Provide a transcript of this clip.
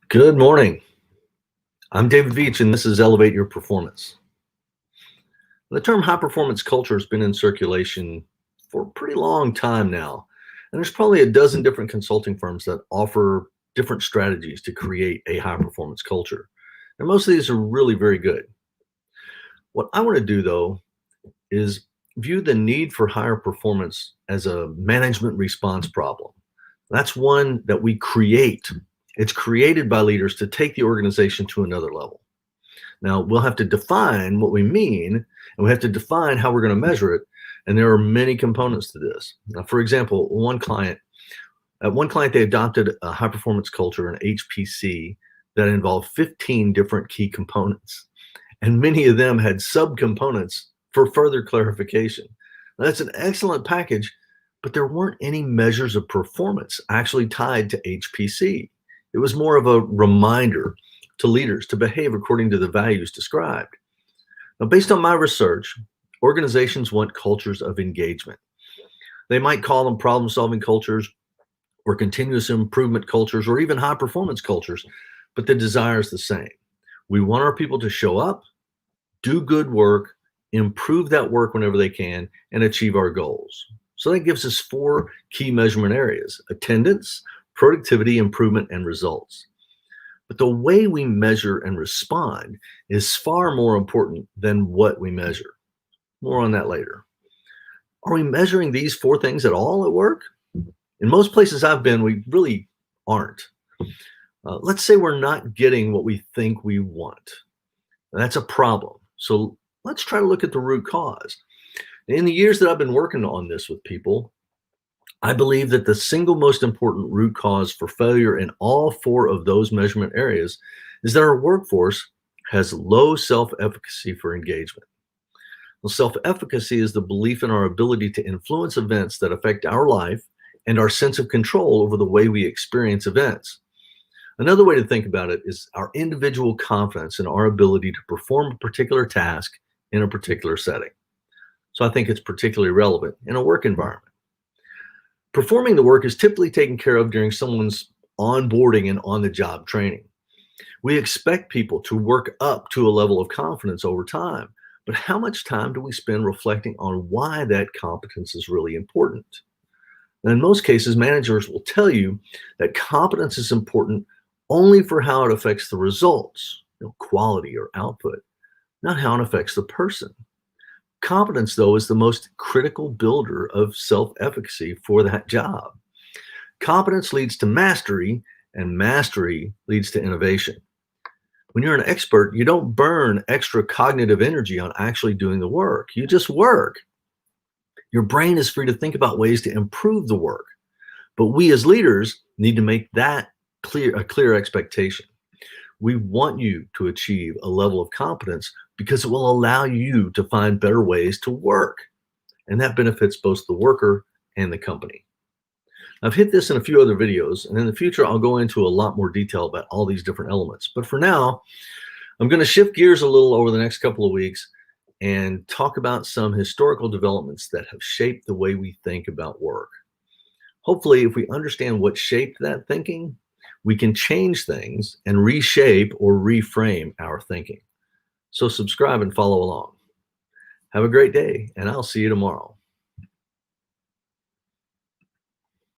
Good morning. I'm David Veach, and this is Elevate Your Performance. The term high performance culture has been in circulation for a pretty long time now. And there's probably a dozen different consulting firms that offer different strategies to create a high performance culture. And most of these are really very good. What I want to do, though, is view the need for higher performance as a management response problem. That's one that we create. It's created by leaders to take the organization to another level. Now, we'll have to define what we mean, and we have to define how we're going to measure it. And there are many components to this. Now, for example, one client, they adopted a high performance culture, an HPC, that involved 15 different key components. And many of them had subcomponents for further clarification. Now, that's an excellent package, but there weren't any measures of performance actually tied to HPC. It was more of a reminder to leaders to behave according to the values described. Now, based on my research, organizations want cultures of engagement. They might call them problem-solving cultures or continuous improvement cultures or even high-performance cultures, but the desire is the same. We want our people to show up, do good work, improve that work whenever they can, and achieve our goals. So that gives us four key measurement areas: attendance, productivity, improvement, and results. But the way we measure and respond is far more important than what we measure. More on that later. Are we measuring these four things at all at work? In most places I've been, we really aren't. Let's say we're not getting what we think we want. That's a problem. So let's try to look at the root cause. In the years that I've been working on this with people, I believe that the single most important root cause for failure in all four of those measurement areas is that our workforce has low self-efficacy for engagement. Well, self-efficacy is the belief in our ability to influence events that affect our life and our sense of control over the way we experience events. Another way to think about it is our individual confidence in our ability to perform a particular task in a particular setting. So I think it's particularly relevant in a work environment. Performing the work is typically taken care of during someone's onboarding and on-the-job training. We expect people to work up to a level of confidence over time, but how much time do we spend reflecting on why that competence is really important? And in most cases, managers will tell you that competence is important only for how it affects the results, quality or output, not how it affects the person. Competence, though, is the most critical builder of self-efficacy for that job. Competence leads to mastery, and mastery leads to innovation. When you're an expert, you don't burn extra cognitive energy on actually doing the work. You just work. Your brain is free to think about ways to improve the work. But we as leaders need to make that a clear expectation. We want you to achieve a level of competence because it will allow you to find better ways to work. And that benefits both the worker and the company. I've hit this in a few other videos, and in the future, I'll go into a lot more detail about all these different elements. But for now, I'm going to shift gears a little over the next couple of weeks and talk about some historical developments that have shaped the way we think about work. Hopefully, if we understand what shaped that thinking, we can change things and reshape or reframe our thinking. So subscribe and follow along. Have a great day, and I'll see you tomorrow.